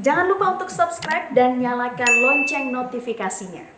Jangan lupa untuk subscribe dan nyalakan lonceng notifikasinya.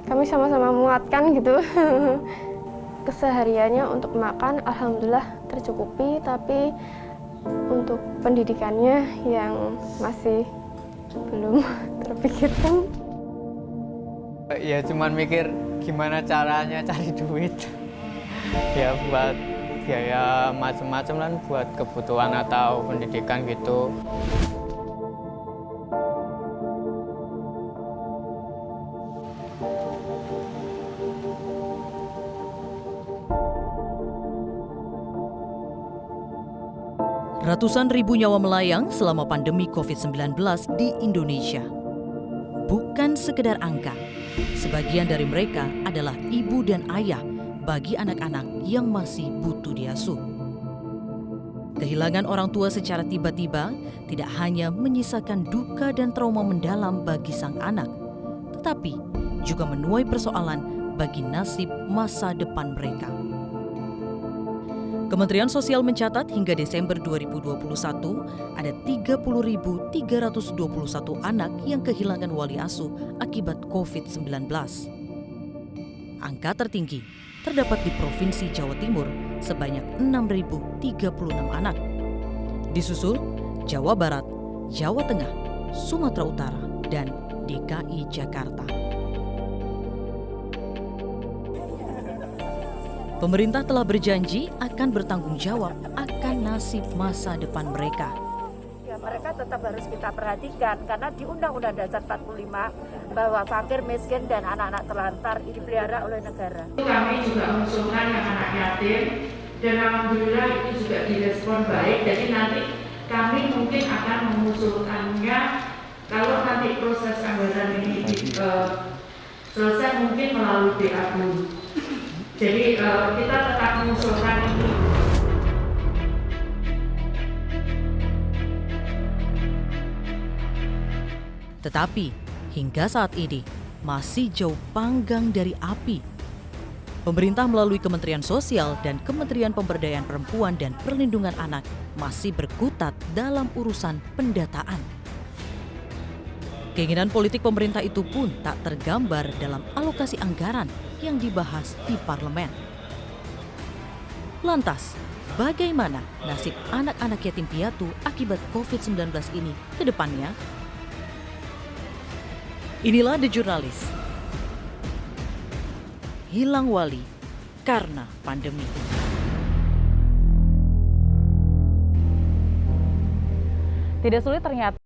Kami sama-sama menguatkan gitu. Kesehariannya untuk makan alhamdulillah tercukupi, tapi untuk pendidikannya yang masih belum terpikirkan. Ya cuman mikir gimana caranya cari duit ya buat biaya macam-macam kan, buat kebutuhan atau pendidikan gitu. Ratusan ribu nyawa melayang selama pandemi COVID-19 di Indonesia. Bukan sekedar angka, sebagian dari mereka adalah ibu dan ayah bagi anak-anak yang masih butuh diasuh. Kehilangan orang tua secara tiba-tiba tidak hanya menyisakan duka dan trauma mendalam bagi sang anak, tetapi juga menuai persoalan bagi nasib masa depan mereka. Kementerian Sosial mencatat hingga Desember 2021 ada 30.321 anak yang kehilangan wali asuh akibat COVID-19. Angka tertinggi terdapat di Provinsi Jawa Timur sebanyak 6.036 anak. Disusul Jawa Barat, Jawa Tengah, Sumatera Utara, dan DKI Jakarta. Pemerintah telah berjanji akan bertanggung jawab akan nasib masa depan mereka. Ya, mereka tetap harus kita perhatikan karena di Undang-Undang Dasar 45 bahwa fakir, miskin, dan anak-anak terlantar dipelihara oleh negara. Kami juga mengusulkan yang anak yatim dan alhamdulillah itu juga direspon baik. Jadi nanti kami mungkin akan mengusulkannya kalau nanti proses anggaran ini selesai mungkin melalui BAU. Jadi kita tetap mengusulkan ini. Tetapi hingga saat ini masih jauh panggang dari api. Pemerintah melalui Kementerian Sosial dan Kementerian Pemberdayaan Perempuan dan Perlindungan Anak masih berkutat dalam urusan pendataan. Keinginan politik pemerintah itu pun tak tergambar dalam alokasi anggaran yang dibahas di parlemen. Lantas, bagaimana nasib anak-anak yatim piatu akibat COVID-19 ini ke depannya? Inilah The Jurnalis. Hilang wali karena pandemi. Tidak sulit ternyata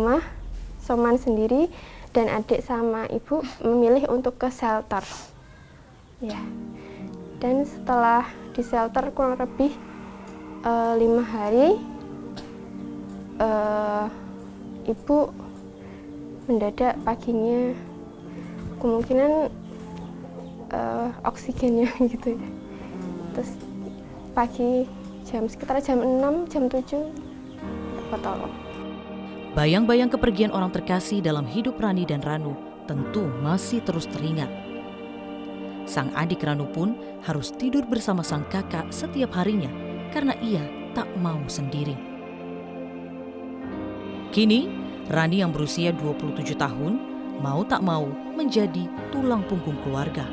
Rumah Soman sendiri dan adik sama ibu memilih untuk ke shelter. Ya. Dan setelah di shelter kurang lebih 5 hari, ibu mendadak paginya kemungkinan oksigennya gitu ya. Terus pagi sekitar jam 6, jam 7 dapat tolong. Bayang-bayang kepergian orang terkasih dalam hidup Rani dan Ranu tentu masih terus teringat. Sang adik Ranu pun harus tidur bersama sang kakak setiap harinya karena ia tak mau sendiri. Kini, Rani yang berusia 27 tahun mau tak mau menjadi tulang punggung keluarga.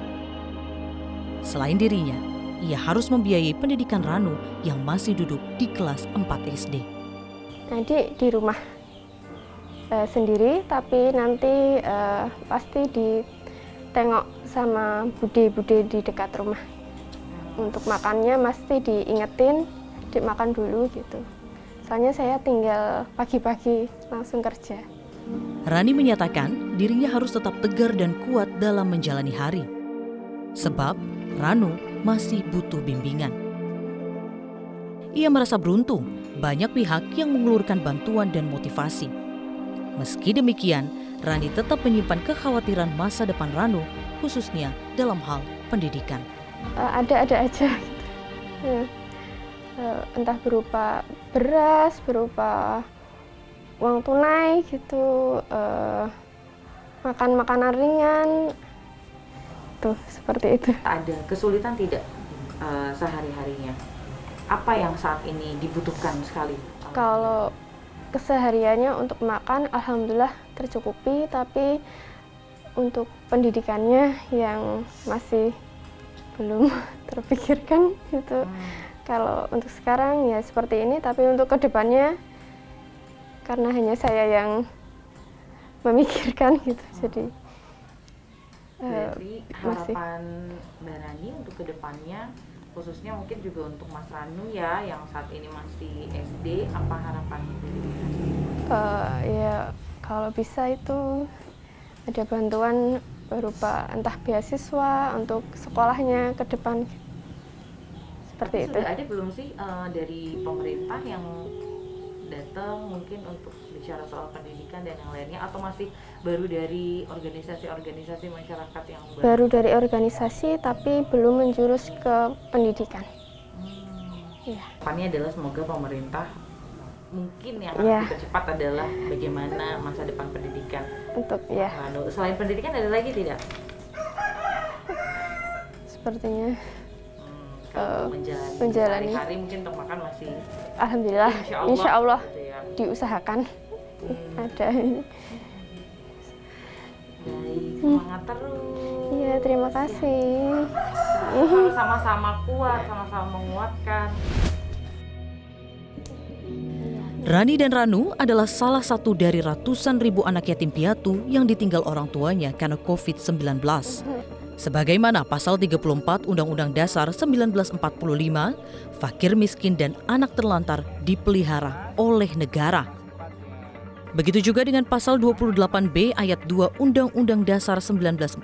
Selain dirinya, ia harus membiayai pendidikan Ranu yang masih duduk di kelas 4 SD. Adik di rumah sendiri, tapi nanti pasti ditengok sama bude-bude di dekat rumah. Untuk makannya mesti diingetin, adik makan dulu gitu. Soalnya saya tinggal pagi-pagi langsung kerja. Rani menyatakan dirinya harus tetap tegar dan kuat dalam menjalani hari. Sebab Ranu masih butuh bimbingan. Ia merasa beruntung banyak pihak yang mengulurkan bantuan dan motivasi. Meski demikian, Rani tetap menyimpan kekhawatiran masa depan Ranu, khususnya dalam hal pendidikan. Ada aja gitu. Entah berupa beras, berupa uang tunai gitu, makan makanan ringan, tuh seperti itu. Ada kesulitan tidak sehari-harinya? Apa yang saat ini dibutuhkan sekali? Kalau kesehariannya untuk makan, alhamdulillah tercukupi, tapi untuk pendidikannya yang masih belum terpikirkan gitu. Kalau untuk sekarang ya seperti ini, tapi untuk kedepannya karena hanya saya yang memikirkan gitu, jadi berarti harapan Mbak Rani untuk kedepannya, khususnya mungkin juga untuk Mas Ranu ya yang saat ini masih SD, apa harapan dari Rani? Ya kalau bisa itu ada bantuan berupa entah beasiswa untuk sekolahnya ke depan. Seperti itu. Sudah ada belum sih dari pemerintah yang datang mungkin untuk bicara soal pendidikan dan yang lainnya, atau masih baru dari organisasi-organisasi masyarakat yang baru dari organisasi tapi belum menjurus ke pendidikan. Ya. Harapannya adalah semoga pemerintah mungkin yang ya. lebih cepat adalah bagaimana masa depan pendidikan Untuk ya. Selain pendidikan ada lagi tidak? Sepertinya menjalani hari-hari mungkin untuk makan masih alhamdulillah insya Allah gitu ya. Diusahakan. Ada. Baik, semangat terus. Iya, terima kasih. Harus sama-sama kuat, sama-sama menguatkan. Rani dan Ranu adalah salah satu dari ratusan ribu anak yatim piatu yang ditinggal orang tuanya karena COVID-19. Sebagaimana pasal 34 Undang-Undang Dasar 1945, fakir miskin dan anak terlantar dipelihara oleh negara. Begitu juga dengan pasal 28B ayat 2 Undang-Undang Dasar 1945.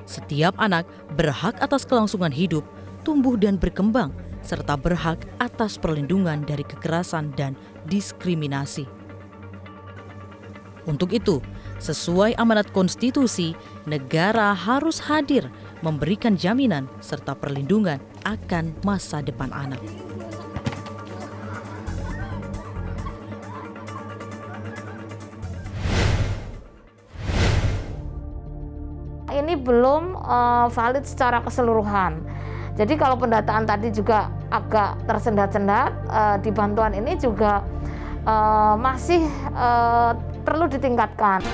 Setiap anak berhak atas kelangsungan hidup, tumbuh dan berkembang, serta berhak atas perlindungan dari kekerasan dan diskriminasi. Untuk itu, sesuai amanat konstitusi, negara harus hadir memberikan jaminan serta perlindungan akan masa depan anak. Ini belum valid secara keseluruhan. Jadi kalau pendataan tadi juga agak tersendat-sendat, di bantuan ini juga masih perlu ditingkatkan.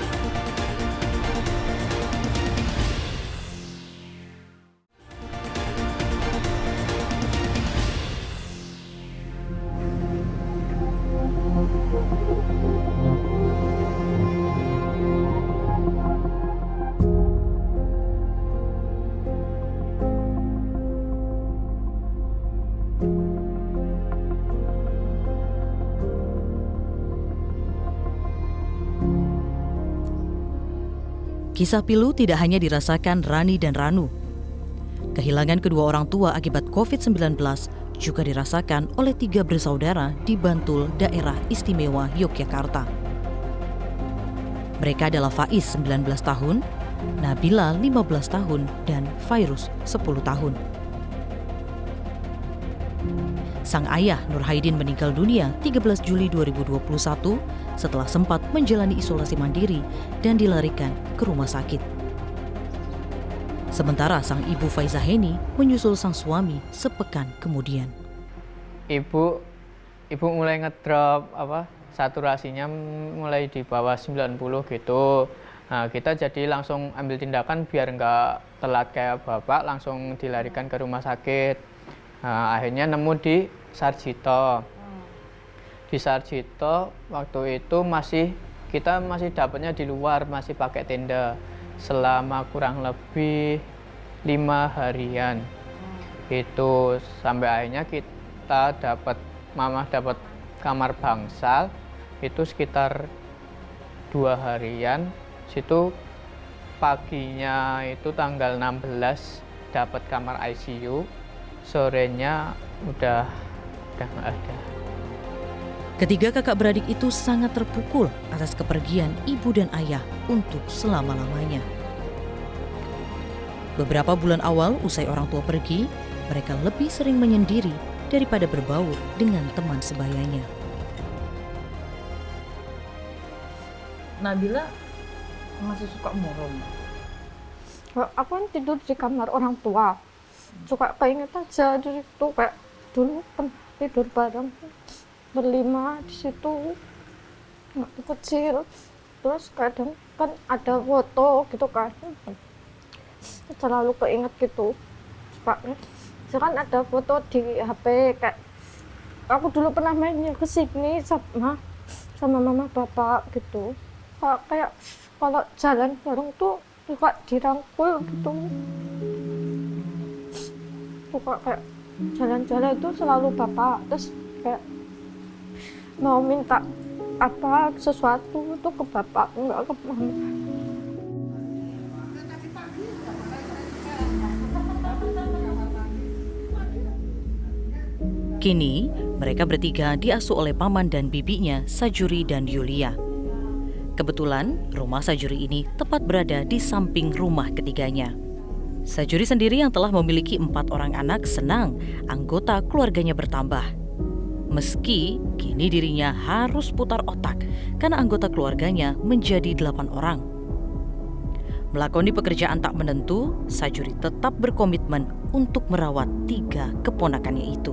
Kisah pilu tidak hanya dirasakan Rani dan Ranu. Kehilangan kedua orang tua akibat COVID-19 juga dirasakan oleh 3 bersaudara di Bantul, daerah istimewa Yogyakarta. Mereka adalah Faiz 19 tahun, Nabila 15 tahun, dan Fairuz 10 tahun. Sang ayah Nur Haidin meninggal dunia 13 Juli 2021 setelah sempat menjalani isolasi mandiri dan dilarikan ke rumah sakit. Sementara sang ibu Faiza Heni menyusul sang suami sepekan kemudian. Ibu mulai ngedrop saturasinya mulai di bawah 90 gitu. Nah, kita jadi langsung ambil tindakan biar nggak telat kayak bapak, langsung dilarikan ke rumah sakit. Nah, akhirnya nemu di Sarjito. Di Sarjito waktu itu kita masih dapatnya di luar, masih pakai tenda selama kurang lebih 5 harian. Itu sampai akhirnya Mama dapat kamar bangsal itu sekitar 2 harian. Situ paginya itu tanggal 16 dapat kamar ICU, sorenya udah nggak ada. Ketiga kakak beradik itu sangat terpukul atas kepergian ibu dan ayah untuk selama-lamanya. Beberapa bulan awal usai orang tua pergi, mereka lebih sering menyendiri daripada berbaur dengan teman sebayanya. Nabila masih suka murung. Aku kan tidur di kamar orang tua, suka keinget aja di situ, kayak dulu kan tidur bareng berlima di situ waktu kecil. Terus kadang kan ada foto gitu kan, selalu keinget gitu. Kan ada foto di HP, kayak aku dulu pernah mainnya ke sini sama mama bapak gitu. Kayak kalau jalan bareng tuh suka dirangkul gitu. Suka kayak jalan-jalan itu selalu bapak, terus kayak mau minta sesuatu itu ke bapak, enggak ke mama. Kini, mereka bertiga diasuh oleh paman dan bibinya, Sajuri dan Yulia. Kebetulan, rumah Sajuri ini tepat berada di samping rumah ketiganya. Sajuri sendiri yang telah memiliki 4 orang anak senang anggota keluarganya bertambah. Meski kini dirinya harus putar otak karena anggota keluarganya menjadi 8 orang. Melakoni pekerjaan tak menentu, Sajuri tetap berkomitmen untuk merawat 3 keponakannya itu.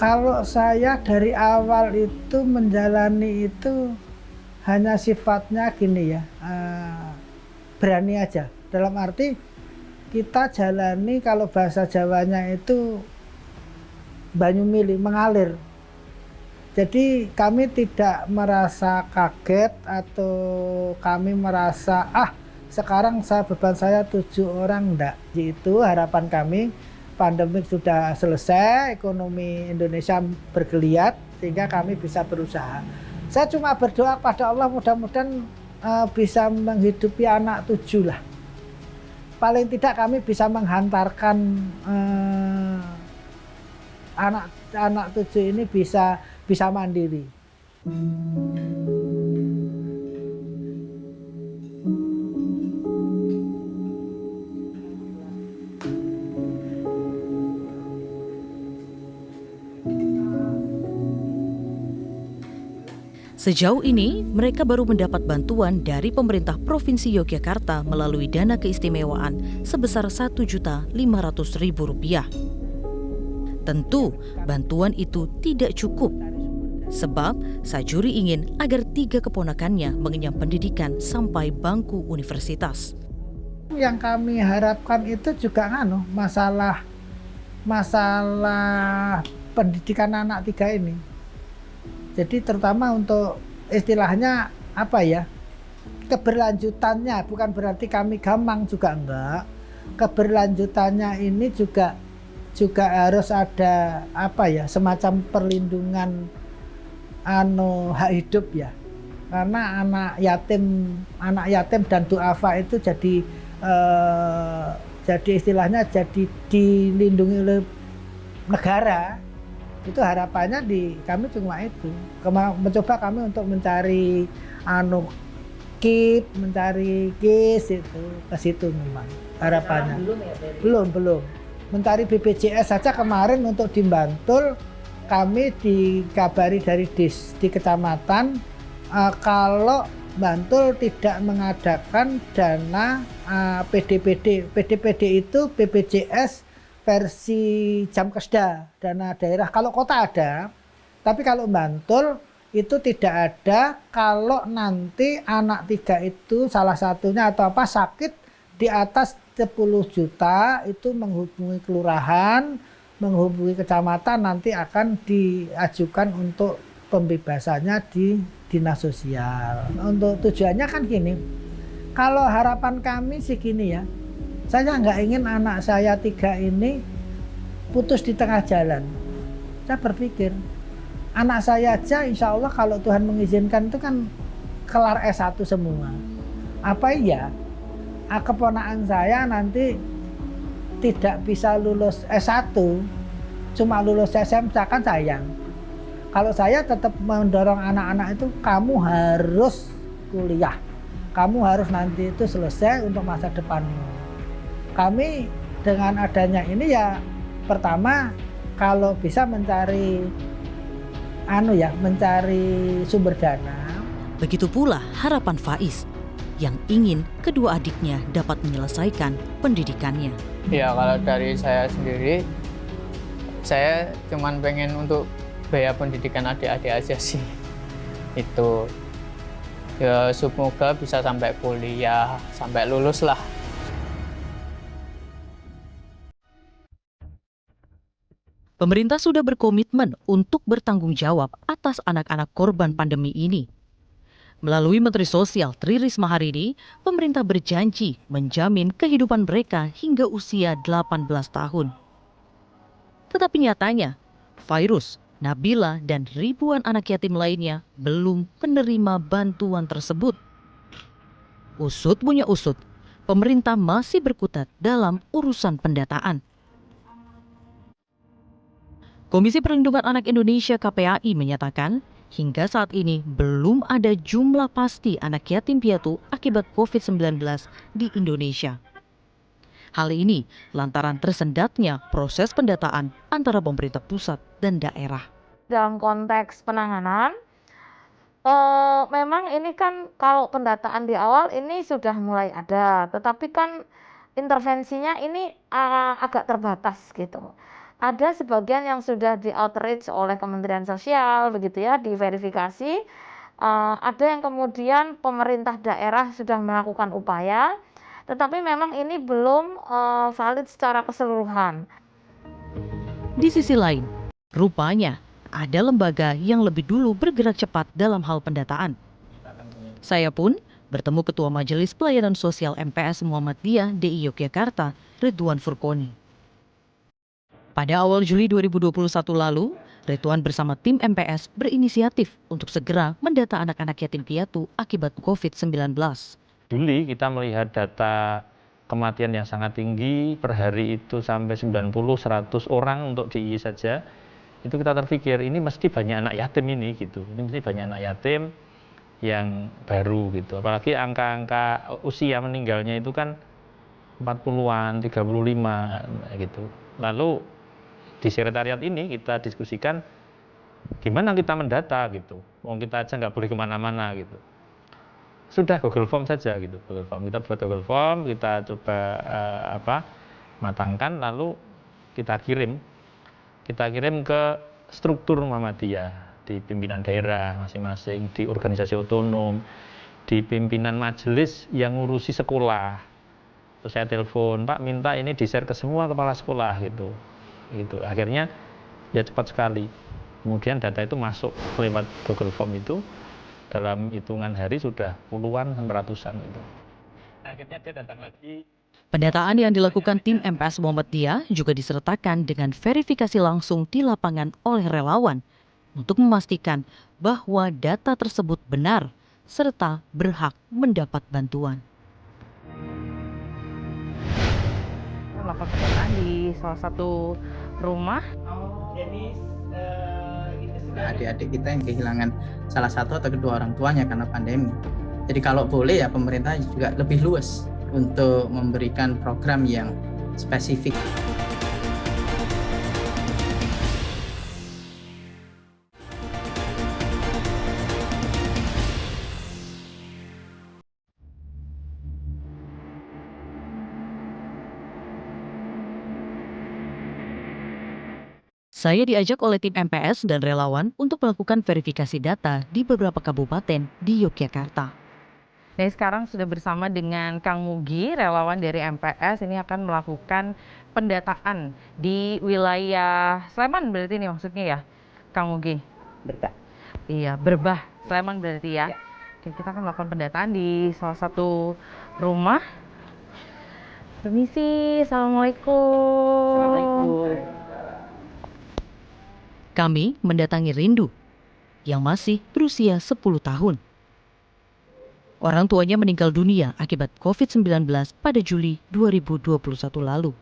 Kalau saya dari awal itu menjalani itu hanya sifatnya gini ya, berani aja. Dalam arti kita jalani, kalau bahasa Jawanya itu banyu mili, mengalir. Jadi kami tidak merasa kaget atau kami merasa sekarang beban saya 7 orang, enggak. Itu harapan kami. Pandemi sudah selesai, ekonomi Indonesia bergeliat sehingga kami bisa berusaha. Saya cuma berdoa pada Allah mudah-mudahan bisa menghidupi anak 7 lah. Paling tidak kami bisa menghantarkan anak 7 ini bisa mandiri. Sejauh ini, mereka baru mendapat bantuan dari pemerintah Provinsi Yogyakarta melalui dana keistimewaan sebesar Rp1.500.000. Tentu, bantuan itu tidak cukup. Sebab, Sajuri ingin agar 3 keponakannya mengenyam pendidikan sampai bangku universitas. Yang kami harapkan itu juga masalah pendidikan anak 3 ini. Jadi terutama untuk istilahnya keberlanjutannya, bukan berarti kami gampang juga enggak. Keberlanjutannya ini juga harus ada semacam perlindungan hak hidup ya. karena anak yatim dan duafa itu jadi istilahnya jadi dilindungi oleh negara. Itu harapannya kami cuma itu. Mencoba kami untuk mencari KIP, mencari KIS itu ke situ memang harapannya. Belum. Mencari BPJS saja kemarin untuk di Bantul kami dikabari dari di kecamatan kalau Bantul tidak mengadakan dana PDPD. PDPD itu BPJS versi Jamkesda, dana daerah. Kalau kota ada, tapi kalau Bantul itu tidak ada. Kalau nanti anak 3 itu salah satunya atau apa sakit di atas 10 juta itu menghubungi kelurahan, menghubungi kecamatan, nanti akan diajukan untuk pembebasannya di dinas sosial. Untuk tujuannya kan gini, kalau harapan kami sih gini ya, saya nggak ingin anak saya 3 ini putus di tengah jalan. Saya berpikir, anak saya aja insya Allah kalau Tuhan mengizinkan itu kan kelar S1 semua. Apa iya keponakan saya nanti tidak bisa lulus S1, cuma lulus SMK, kan sayang. Kalau saya tetap mendorong anak-anak itu, kamu harus kuliah. Kamu harus nanti itu selesai untuk masa depanmu. Kami dengan adanya ini ya pertama kalau bisa mencari sumber dana. Begitu pula harapan Faiz yang ingin kedua adiknya dapat menyelesaikan pendidikannya. Ya kalau dari saya sendiri, saya cuman pengen untuk biaya pendidikan adik-adik aja sih. Itu ya semoga bisa sampai kuliah, sampai lulus lah. Pemerintah sudah berkomitmen untuk bertanggung jawab atas anak-anak korban pandemi ini. Melalui Menteri Sosial Tri Risma hari ini, pemerintah berjanji menjamin kehidupan mereka hingga usia 18 tahun. Tetapi nyatanya, Virus, Nabila, dan ribuan anak yatim lainnya belum menerima bantuan tersebut. Usut punya usut, pemerintah masih berkutat dalam urusan pendataan. Komisi Perlindungan Anak Indonesia KPAI menyatakan, hingga saat ini belum ada jumlah pasti anak yatim piatu akibat COVID-19 di Indonesia. Hal ini lantaran tersendatnya proses pendataan antara pemerintah pusat dan daerah. Dalam konteks penanganan, memang ini kan kalau pendataan di awal ini sudah mulai ada, tetapi kan intervensinya ini agak terbatas gitu. Ada sebagian yang sudah di outreach oleh Kementerian Sosial begitu ya, diverifikasi. Ada yang kemudian pemerintah daerah sudah melakukan upaya, tetapi memang ini belum valid secara keseluruhan. Di sisi lain, rupanya ada lembaga yang lebih dulu bergerak cepat dalam hal pendataan. Saya pun bertemu Ketua Majelis Pelayanan Sosial MPS Muhammadiyah DI Yogyakarta, Ridwan Furkoni. Pada awal Juli 2021 lalu, Ridwan bersama tim MPS berinisiatif untuk segera mendata anak-anak yatim piatu akibat COVID-19. Juli kita melihat data kematian yang sangat tinggi, per hari itu sampai 90-100 orang untuk DI saja. Itu kita terpikir ini mesti banyak anak yatim ini gitu. Ini mesti banyak anak yatim yang baru gitu. Apalagi angka-angka usia meninggalnya itu kan 40-an, 35 gitu. Lalu di sekretariat ini kita diskusikan gimana kita mendata gitu. Mau kita aja nggak boleh kemana-mana gitu. Sudah Google Form saja gitu. Google Form. Kita buat Google Form, kita coba matangkan, lalu kita kirim ke struktur Muhammadiyah di pimpinan daerah masing-masing, di organisasi otonom, di pimpinan majelis yang ngurusi sekolah. Terus saya telepon, Pak minta ini di-share ke semua kepala sekolah gitu. Akhirnya ya cepat sekali. Kemudian data itu masuk lewat Google Form itu, dalam hitungan hari sudah puluhan sampai ratusan gitu. Akhirnya dia datang lagi. Pendataan yang dilakukan tim MPS Muhammadiyah juga disertakan dengan verifikasi langsung di lapangan oleh relawan untuk memastikan bahwa data tersebut benar serta berhak mendapat bantuan. Melakukan pendataan di salah satu rumah. Adik-adik kita yang kehilangan salah satu atau kedua orang tuanya karena pandemi. Jadi kalau boleh ya pemerintah juga lebih luas untuk memberikan program yang spesifik. Saya diajak oleh tim MPS dan relawan untuk melakukan verifikasi data di beberapa kabupaten di Yogyakarta. Nah, sekarang sudah bersama dengan Kang Mugi, relawan dari MPS. Ini akan melakukan pendataan di wilayah Sleman berarti ini maksudnya ya, Kang Mugi? Berbah. Iya, Berbah, Sleman berarti ya. Oke, kita akan melakukan pendataan di salah satu rumah. Permisi, Assalamualaikum. Assalamualaikum. Kami mendatangi Rindu yang masih berusia 10 tahun. Orang tuanya meninggal dunia akibat COVID-19 pada Juli 2021 lalu.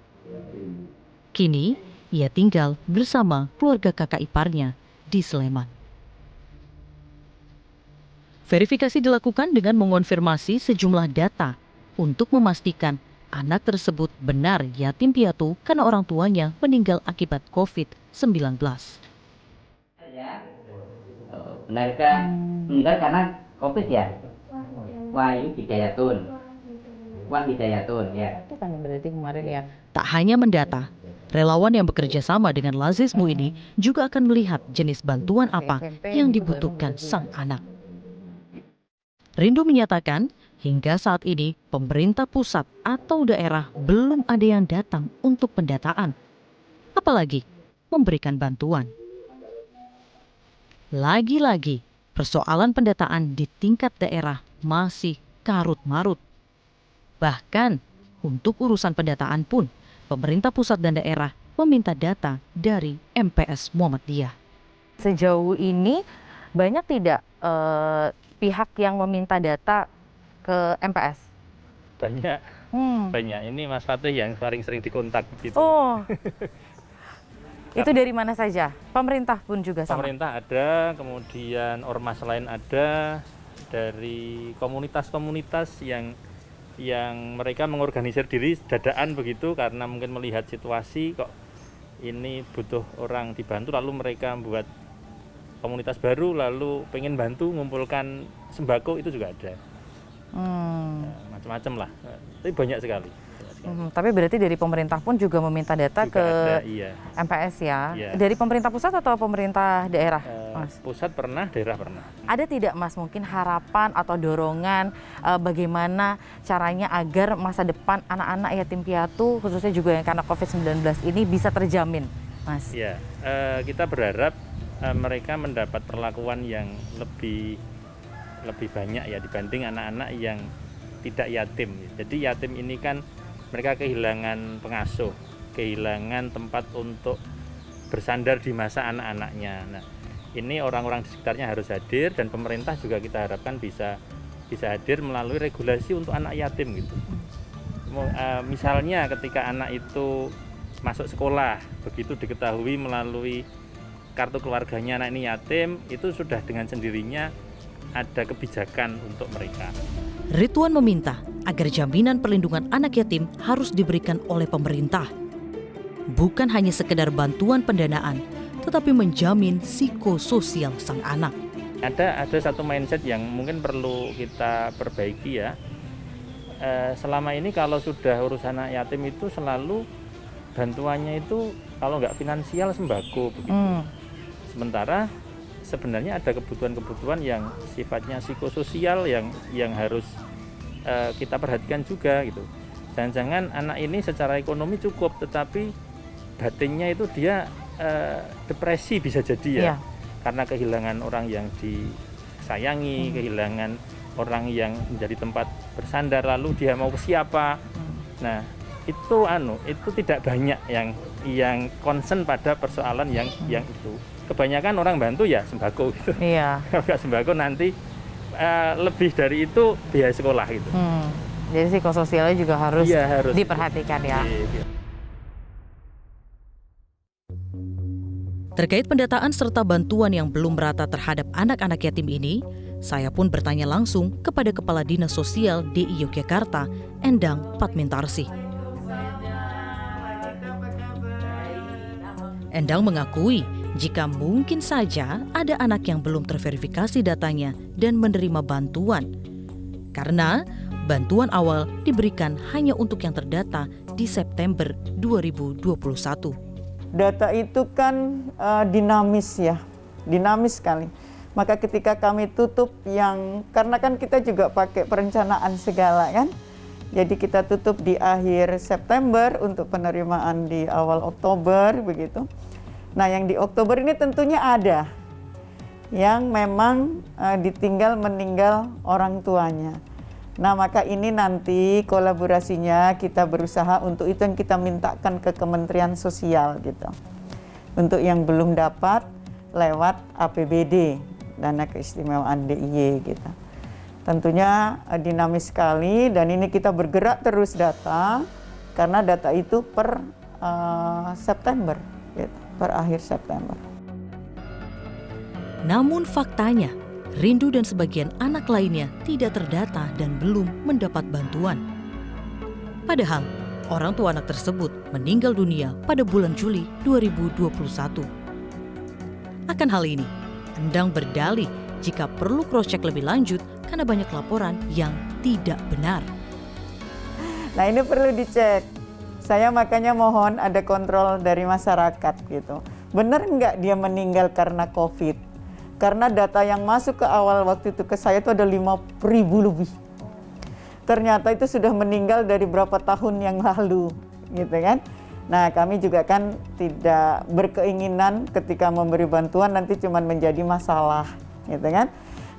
Kini, ia tinggal bersama keluarga kakak iparnya di Sleman. Verifikasi dilakukan dengan mengonfirmasi sejumlah data untuk memastikan anak tersebut benar yatim piatu karena orang tuanya meninggal akibat COVID-19. Benarkah meninggal karena COVID ya? Wahyu Hidayatun. Wan Hidayatun ya. Itu kan berarti kemarin ya. Tak hanya mendata, relawan yang bekerja sama dengan Lazismu ini juga akan melihat jenis bantuan apa yang dibutuhkan sang anak. Rindu menyatakan, hingga saat ini pemerintah pusat atau daerah belum ada yang datang untuk pendataan, apalagi memberikan bantuan. Lagi-lagi, persoalan pendataan di tingkat daerah masih karut-marut. Bahkan, untuk urusan pendataan pun, pemerintah pusat dan daerah meminta data dari MPS Muhammadiyah. Sejauh ini, banyak tidak pihak yang meminta data ke MPS? Banyak. Banyak. Ini Mas Fatih yang paling sering dikontak gitu. Oh. Itu dari mana saja? Pemerintah pun juga sama? Pemerintah ada, kemudian ormas lain ada, dari komunitas-komunitas yang mereka mengorganisir diri dadaan begitu karena mungkin melihat situasi kok ini butuh orang dibantu, lalu mereka membuat komunitas baru, lalu pengen bantu ngumpulkan sembako, itu juga ada. Nah, macam-macam lah, tapi banyak sekali. Tapi berarti dari pemerintah pun juga meminta data juga ke ada, iya. MPS ya? Iya. Dari pemerintah pusat atau pemerintah daerah, Mas? Pusat pernah, daerah pernah. Ada tidak, Mas, mungkin harapan atau dorongan bagaimana caranya agar masa depan anak-anak yatim piatu, khususnya juga yang karena COVID-19 ini bisa terjamin, Mas? Iya, kita berharap mereka mendapat perlakuan yang lebih banyak ya dibanding anak-anak yang tidak yatim. Jadi yatim ini kan mereka kehilangan pengasuh, kehilangan tempat untuk bersandar di masa anak-anaknya. Nah, ini orang-orang di sekitarnya harus hadir dan pemerintah juga kita harapkan bisa hadir melalui regulasi untuk anak yatim gitu. Misalnya ketika anak itu masuk sekolah, begitu diketahui melalui kartu keluarganya anak ini yatim, itu sudah dengan sendirinya ada kebijakan untuk mereka. Ridwan meminta agar jaminan perlindungan anak yatim harus diberikan oleh pemerintah. Bukan hanya sekedar bantuan pendanaan, tetapi menjamin psikososial sang anak. Ada satu mindset yang mungkin perlu kita perbaiki ya. Selama ini kalau sudah urusan anak yatim itu selalu bantuannya itu kalau nggak finansial sembako begitu. Sementara sebenarnya ada kebutuhan-kebutuhan yang sifatnya psikososial yang harus kita perhatikan juga gitu. Jangan-jangan anak ini secara ekonomi cukup, tetapi batinnya itu dia depresi bisa jadi ya, karena kehilangan orang yang disayangi, kehilangan orang yang menjadi tempat bersandar, lalu dia mau ke siapa. Nah, itu tidak banyak yang concern pada persoalan yang itu. Kebanyakan orang bantu ya sembako gitu. Iya. Kalau nggak sembako nanti lebih dari itu biaya sekolah gitu. Jadi psikososialnya juga harus, harus diperhatikan ya. Terkait pendataan serta bantuan yang belum merata terhadap anak-anak yatim ini, saya pun bertanya langsung kepada Kepala Dinas Sosial DI Yogyakarta, Endang Patmintarsih. Endang mengakui jika mungkin saja ada anak yang belum terverifikasi datanya dan menerima bantuan. Karena bantuan awal diberikan hanya untuk yang terdata di September 2021. Data itu kan dinamis ya, dinamis sekali. Maka ketika kami tutup karena kan kita juga pakai perencanaan segala kan, jadi kita tutup di akhir September untuk penerimaan di awal Oktober begitu. Nah yang di Oktober ini tentunya ada yang memang ditinggal meninggal orang tuanya. Nah maka ini nanti kolaborasinya kita berusaha untuk itu yang kita mintakan ke Kementerian Sosial gitu. Untuk yang belum dapat lewat APBD, dana keistimewaan DIY gitu. Tentunya dinamis sekali dan ini kita bergerak terus data karena data itu per September gitu, per akhir September. Namun faktanya Rindu dan sebagian anak lainnya tidak terdata dan belum mendapat bantuan. Padahal, orang tua anak tersebut meninggal dunia pada bulan Juli 2021. Akan hal ini, Endang berdalih jika perlu cross-check lebih lanjut karena banyak laporan yang tidak benar. Nah ini perlu dicek. Saya makanya mohon ada kontrol dari masyarakat gitu. Benar nggak dia meninggal karena COVID? Karena data yang masuk ke awal waktu itu ke saya itu ada 5.000 lebih. Ternyata itu sudah meninggal dari berapa tahun yang lalu, gitu kan? Nah, kami juga kan tidak berkeinginan ketika memberi bantuan nanti cuma menjadi masalah, gitu kan?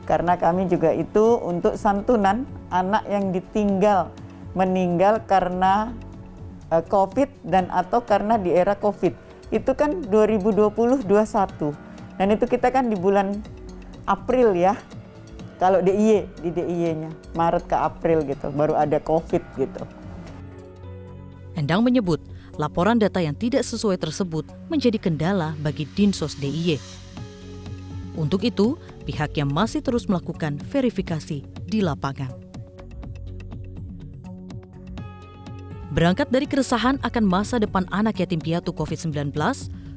Karena kami juga itu untuk santunan anak yang ditinggal meninggal karena COVID dan atau karena di era COVID. Itu kan 2020-21. Dan itu kita kan di bulan April ya, kalau DIY, di DIY-nya, Maret ke April gitu, baru ada COVID gitu. Endang menyebut, laporan data yang tidak sesuai tersebut menjadi kendala bagi Dinsos DIY. Untuk itu, pihaknya masih terus melakukan verifikasi di lapangan. Berangkat dari keresahan akan masa depan anak yatim piatu COVID-19,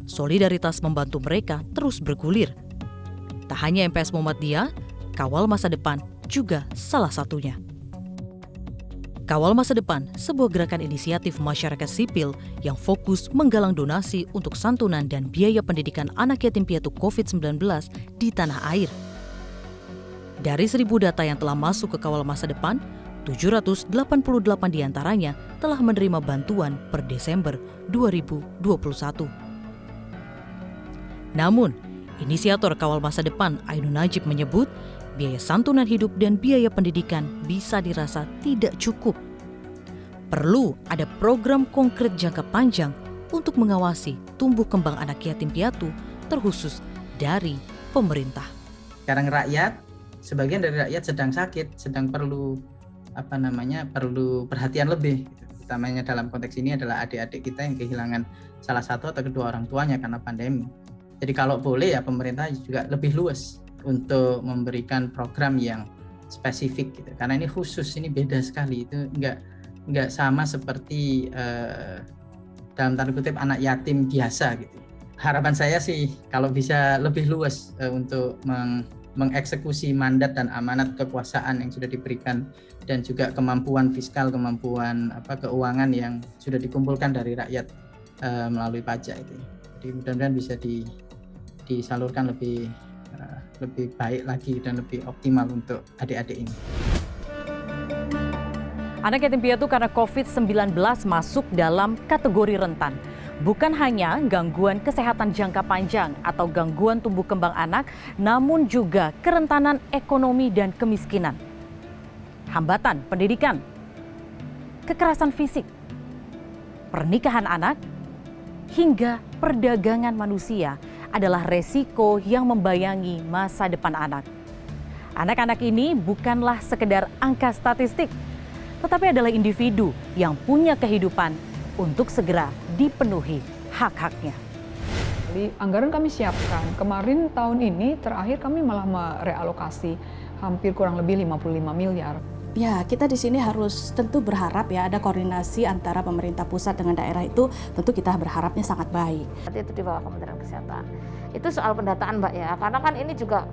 solidaritas membantu mereka terus bergulir. Tak hanya MPS Muhammadiyah, Kawal Masa Depan juga salah satunya. Kawal Masa Depan, sebuah gerakan inisiatif masyarakat sipil yang fokus menggalang donasi untuk santunan dan biaya pendidikan anak yatim piatu COVID-19 di tanah air. Dari 1.000 data yang telah masuk ke Kawal Masa Depan, 788 diantaranya telah menerima bantuan per Desember 2021. Namun, inisiator Kawal Masa Depan Ainun Najib menyebut biaya santunan hidup dan biaya pendidikan bisa dirasa tidak cukup. Perlu ada program konkret jangka panjang untuk mengawasi tumbuh kembang anak yatim piatu terkhusus dari pemerintah. Sekarang rakyat, sebagian dari rakyat sedang sakit, sedang perlu perlu perhatian lebih. Utamanya dalam konteks ini adalah adik-adik kita yang kehilangan salah satu atau kedua orang tuanya karena pandemi. Jadi kalau boleh ya pemerintah juga lebih luas untuk memberikan program yang spesifik gitu. Karena ini khusus, ini beda sekali, itu nggak sama seperti dalam tanda kutip anak yatim biasa gitu. Harapan saya sih kalau bisa lebih luas untuk mengeksekusi mandat dan amanat kekuasaan yang sudah diberikan dan juga kemampuan fiskal, kemampuan keuangan yang sudah dikumpulkan dari rakyat melalui pajak itu. Jadi mudah-mudahan bisa disalurkan lebih baik lagi dan lebih optimal untuk adik-adik ini. Anak yatim piatu karena COVID-19 masuk dalam kategori rentan. Bukan hanya gangguan kesehatan jangka panjang atau gangguan tumbuh kembang anak, namun juga kerentanan ekonomi dan kemiskinan. Hambatan pendidikan, kekerasan fisik, pernikahan anak, hingga perdagangan manusia adalah resiko yang membayangi masa depan anak. Anak-anak ini bukanlah sekedar angka statistik, tetapi adalah individu yang punya kehidupan untuk segera dipenuhi hak-haknya. Anggaran kami siapkan. Kemarin tahun ini terakhir kami malah merealokasi hampir kurang lebih 55 miliar. Ya, kita di sini harus tentu berharap ya ada koordinasi antara pemerintah pusat dengan daerah itu, tentu kita berharapnya sangat baik. Itu di bawah Kementerian Kesehatan. Itu soal pendataan Mbak ya, karena kan ini juga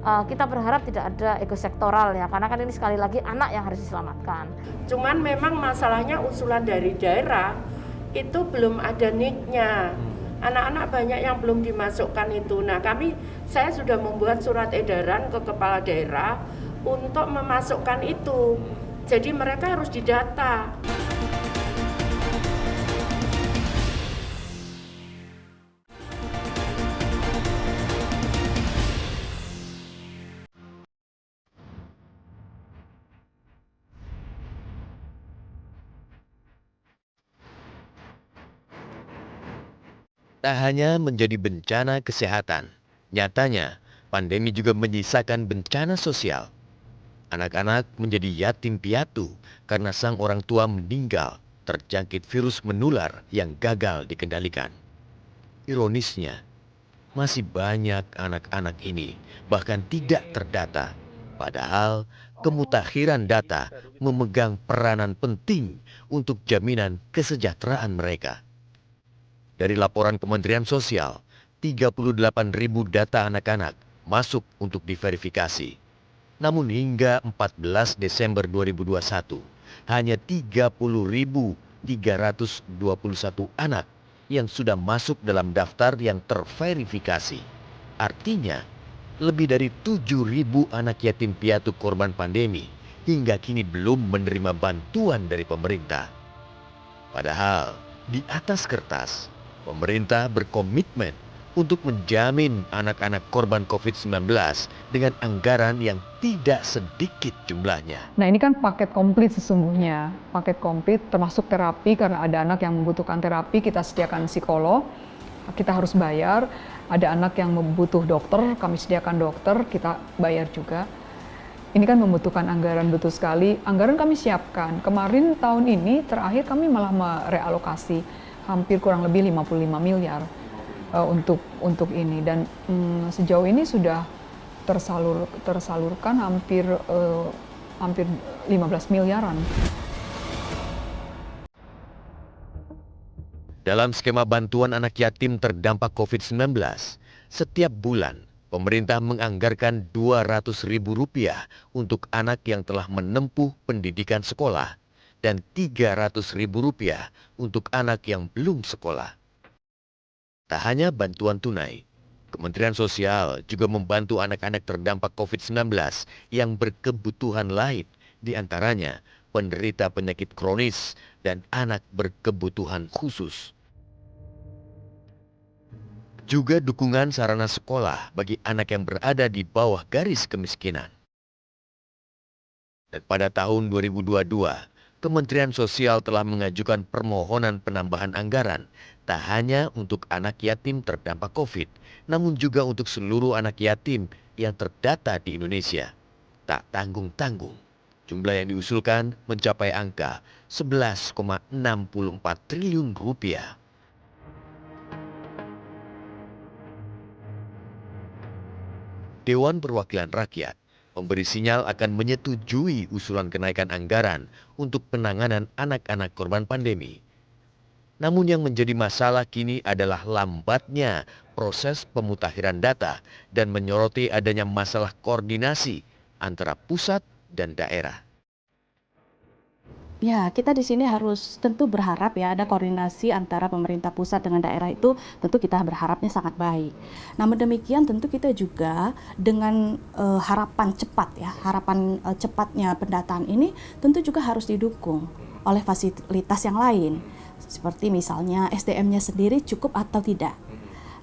kita berharap tidak ada ego sektoral ya, karena kan ini sekali lagi anak yang harus diselamatkan. Cuman memang masalahnya usulan dari daerah itu belum ada need-nya. Anak-anak banyak yang belum dimasukkan itu. Nah, saya sudah membuat surat edaran ke kepala daerah untuk memasukkan itu. Jadi mereka harus didata. Tak hanya menjadi bencana kesehatan, nyatanya pandemi juga menyisakan bencana sosial. Anak-anak menjadi yatim piatu karena sang orang tua meninggal terjangkit virus menular yang gagal dikendalikan. Ironisnya, masih banyak anak-anak ini bahkan tidak terdata, padahal kemutakhiran data memegang peranan penting untuk jaminan kesejahteraan mereka. Dari laporan Kementerian Sosial, 38.000 data anak-anak masuk untuk diverifikasi. Namun hingga 14 Desember 2021, hanya 30.321 anak yang sudah masuk dalam daftar yang terverifikasi. Artinya, lebih dari 7.000 anak yatim piatu korban pandemi hingga kini belum menerima bantuan dari pemerintah. Padahal, di atas kertas, pemerintah berkomitmen untuk menjamin anak-anak korban COVID-19 dengan anggaran yang tidak sedikit jumlahnya. Nah, ini kan paket komplit sesungguhnya. Paket komplit termasuk terapi, karena ada anak yang membutuhkan terapi, kita sediakan psikolog, kita harus bayar. Ada anak yang membutuh dokter, kami sediakan dokter, kita bayar juga. Ini kan membutuhkan anggaran betul sekali. Anggaran kami siapkan. Kemarin tahun ini terakhir kami malah merealokasi hampir kurang lebih 55 miliar untuk ini, dan sejauh ini sudah tersalurkan hampir 15 miliaran. Dalam skema bantuan anak yatim terdampak COVID-19, setiap bulan pemerintah menganggarkan Rp200.000 untuk anak yang telah menempuh pendidikan sekolah dan Rp300.000 untuk anak yang belum sekolah. Tak hanya bantuan tunai, Kementerian Sosial juga membantu anak-anak terdampak COVID-19 yang berkebutuhan lain, di antaranya penderita penyakit kronis dan anak berkebutuhan khusus. Juga dukungan sarana sekolah bagi anak yang berada di bawah garis kemiskinan. Dan pada tahun 2022, Kementerian Sosial telah mengajukan permohonan penambahan anggaran tak hanya untuk anak yatim terdampak COVID, namun juga untuk seluruh anak yatim yang terdata di Indonesia. Tak tanggung-tanggung, jumlah yang diusulkan mencapai angka Rp11,64 triliun. Dewan Perwakilan Rakyat memberi sinyal akan menyetujui usulan kenaikan anggaran untuk penanganan anak-anak korban pandemi. Namun yang menjadi masalah kini adalah lambatnya proses pemutakhiran data dan menyoroti adanya masalah koordinasi antara pusat dan daerah. Ya, kita di sini harus tentu berharap ya ada koordinasi antara pemerintah pusat dengan daerah itu, tentu kita berharapnya sangat baik. Namun demikian tentu kita juga dengan harapan cepat ya, cepatnya pendataan ini tentu juga harus didukung oleh fasilitas yang lain. Seperti misalnya SDM-nya sendiri cukup atau tidak.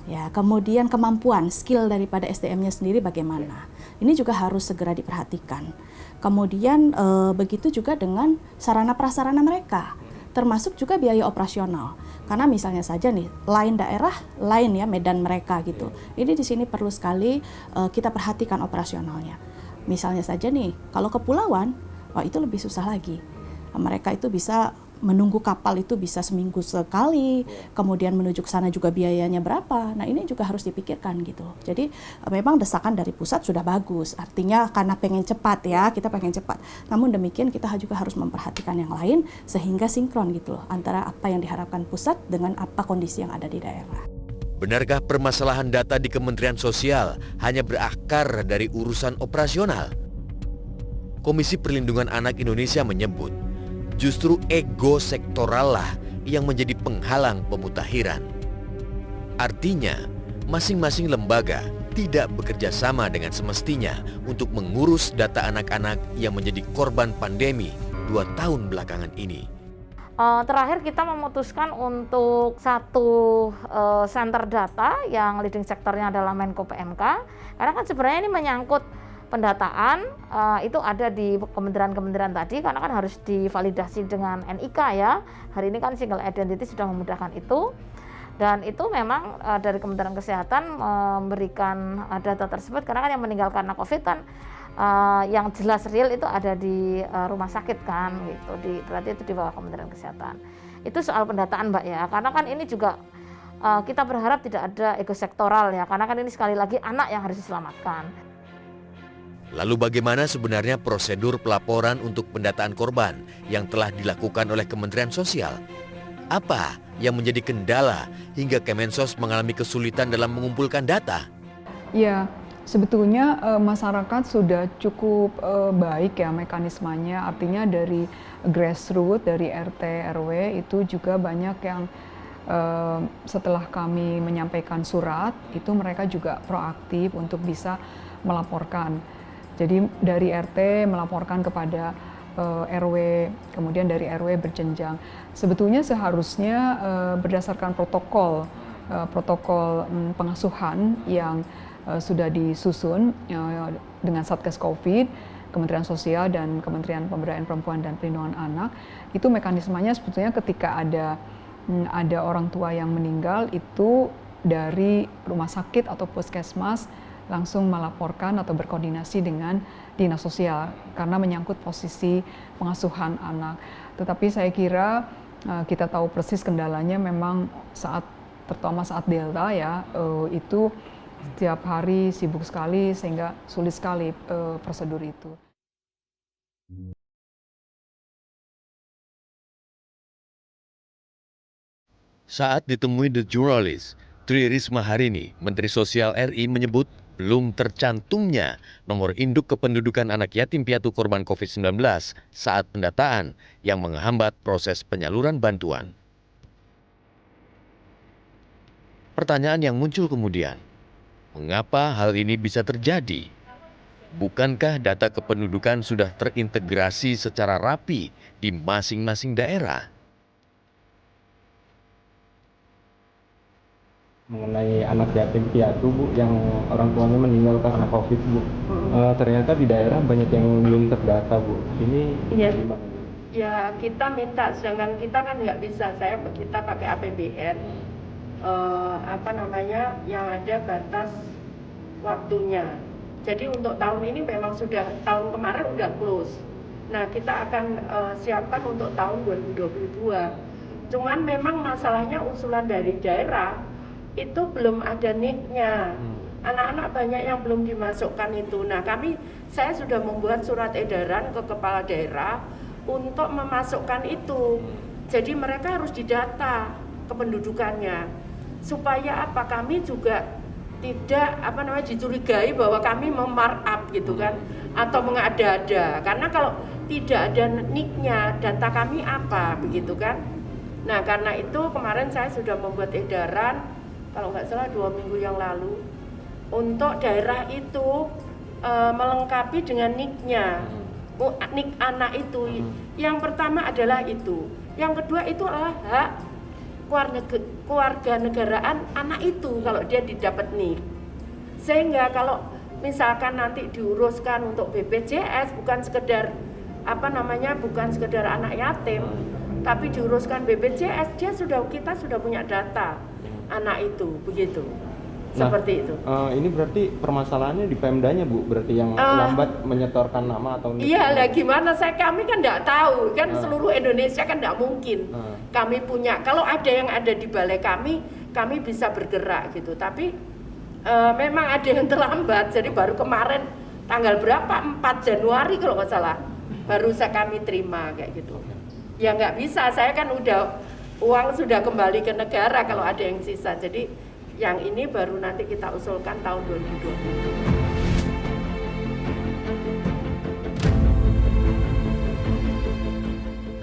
Ya, kemudian kemampuan, skill daripada SDM-nya sendiri bagaimana. Ini juga harus segera diperhatikan. Kemudian begitu juga dengan sarana prasarana mereka, termasuk juga biaya operasional. Karena misalnya saja nih, lain daerah, lain ya medan mereka gitu. Ini di sini perlu sekali kita perhatikan operasionalnya. Misalnya saja nih, kalau kepulauan, wah itu lebih susah lagi. Mereka itu bisa menunggu kapal itu bisa seminggu sekali, kemudian menuju ke sana juga biayanya berapa. Nah ini juga harus dipikirkan gitu. Jadi memang desakan dari pusat sudah bagus, artinya karena pengen cepat ya, kita pengen cepat. Namun demikian kita juga harus memperhatikan yang lain sehingga sinkron gitu loh, antara apa yang diharapkan pusat dengan apa kondisi yang ada di daerah. Benarkah permasalahan data di Kementerian Sosial hanya berakar dari urusan operasional? Komisi Perlindungan Anak Indonesia menyebut, justru ego sektoral lah yang menjadi penghalang pemutahiran. Artinya, masing-masing lembaga tidak bekerja sama dengan semestinya untuk mengurus data anak-anak yang menjadi korban pandemi 2 tahun belakangan ini. Terakhir kita memutuskan untuk satu center data yang leading sektornya adalah Menko PMK, karena kan sebenarnya ini menyangkut pendataan itu ada di kementerian-kementerian tadi, karena kan harus divalidasi dengan NIK ya. Hari ini kan single identity sudah memudahkan itu, dan itu memang dari Kementerian Kesehatan memberikan data tersebut, karena kan yang meninggal karena COVID kan yang jelas real itu ada di rumah sakit kan gitu, berarti itu di bawah Kementerian Kesehatan. Itu soal pendataan Mbak ya, karena kan ini juga kita berharap tidak ada ego sektoral ya, karena kan ini sekali lagi anak yang harus diselamatkan. Lalu bagaimana sebenarnya prosedur pelaporan untuk pendataan korban yang telah dilakukan oleh Kementerian Sosial? Apa yang menjadi kendala hingga Kemensos mengalami kesulitan dalam mengumpulkan data? Ya, sebetulnya masyarakat sudah cukup baik ya mekanismenya, artinya dari grassroots, dari RT, RW itu juga banyak yang setelah kami menyampaikan surat, itu mereka juga proaktif untuk bisa melaporkan. Jadi dari RT melaporkan kepada RW, kemudian dari RW berjenjang. Sebetulnya seharusnya berdasarkan protokol pengasuhan yang sudah disusun dengan Satgas Covid, Kementerian Sosial dan Kementerian Pemberdayaan Perempuan dan Perlindungan Anak, itu mekanismenya sebetulnya ketika ada orang tua yang meninggal itu dari rumah sakit atau puskesmas langsung melaporkan atau berkoordinasi dengan dinas sosial karena menyangkut posisi pengasuhan anak. Tetapi saya kira kita tahu persis kendalanya memang terutama saat Delta ya, itu setiap hari sibuk sekali sehingga sulit sekali prosedur itu. Saat ditemui The Journalist, Tri Risma Harini, Menteri Sosial RI menyebut belum tercantumnya nomor induk kependudukan anak yatim piatu korban COVID-19 saat pendataan yang menghambat proses penyaluran bantuan. Pertanyaan yang muncul kemudian, mengapa hal ini bisa terjadi? Bukankah data kependudukan sudah terintegrasi secara rapi di masing-masing daerah? Mengenai anak yatim piatu Bu, yang orang tuanya meninggal karena COVID Bu, ternyata di daerah banyak yang belum terdata Bu. Ini gimana? Ya kita minta, sedangkan kita kan nggak bisa. Kita pakai APBN, yang ada batas waktunya. Jadi untuk tahun ini memang tahun kemarin udah close. Nah kita akan siapkan untuk tahun 2022. Cuman memang masalahnya usulan dari daerah itu belum ada NIK-nya. Anak-anak banyak yang belum dimasukkan itu. Nah, saya sudah membuat surat edaran ke kepala daerah untuk memasukkan itu. Jadi mereka harus didata kependudukannya. Supaya apa? Kami juga tidak dicurigai bahwa kami memarkup gitu kan, atau mengada-ada. Karena kalau tidak ada NIK-nya, data kami apa begitu kan? Nah, karena itu kemarin saya sudah membuat edaran, kalau nggak salah 2 minggu yang lalu, untuk daerah itu melengkapi dengan NIK-nya, NIK anak itu. Yang pertama adalah itu. Yang kedua itu adalah hak keluarga negaraan anak itu kalau dia didapat NIK. Sehingga kalau misalkan nanti diuruskan untuk BPJS bukan sekedar anak yatim, tapi diuruskan BPJS, kita sudah punya data anak itu, begitu. Seperti itu. Ini berarti permasalahannya di Pemdanya, Bu, berarti yang lambat menyetorkan nama atau Iya lah, gimana kami kan nggak tahu kan, seluruh Indonesia kan nggak mungkin kami punya. Kalau ada yang ada di balai kami bisa bergerak gitu. Tapi memang ada yang terlambat. Jadi baru kemarin tanggal berapa? 4 Januari kalau nggak salah baru kami terima kayak gitu. Ya nggak bisa. Saya kan uang sudah kembali ke negara kalau ada yang sisa. Jadi yang ini baru nanti kita usulkan tahun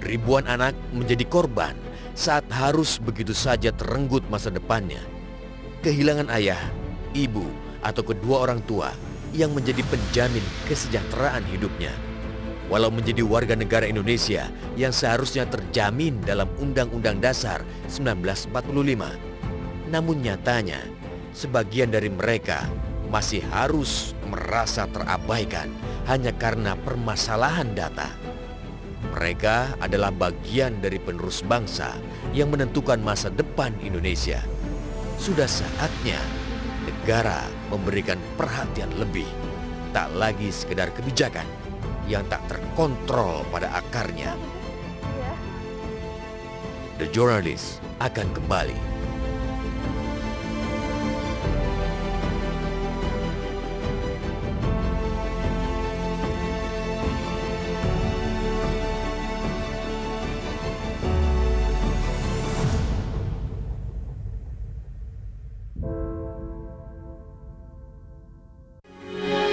2020. Ribuan anak menjadi korban saat harus begitu saja terenggut masa depannya. Kehilangan ayah, ibu, atau kedua orang tua yang menjadi penjamin kesejahteraan hidupnya. Walau menjadi warga negara Indonesia yang seharusnya terjamin dalam Undang-Undang Dasar 1945, namun nyatanya sebagian dari mereka masih harus merasa terabaikan hanya karena permasalahan data. Mereka adalah bagian dari penerus bangsa yang menentukan masa depan Indonesia. Sudah saatnya negara memberikan perhatian lebih, tak lagi sekedar kebijakan yang tak terkontrol pada akarnya. The Journalist akan kembali.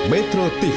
Metro TV,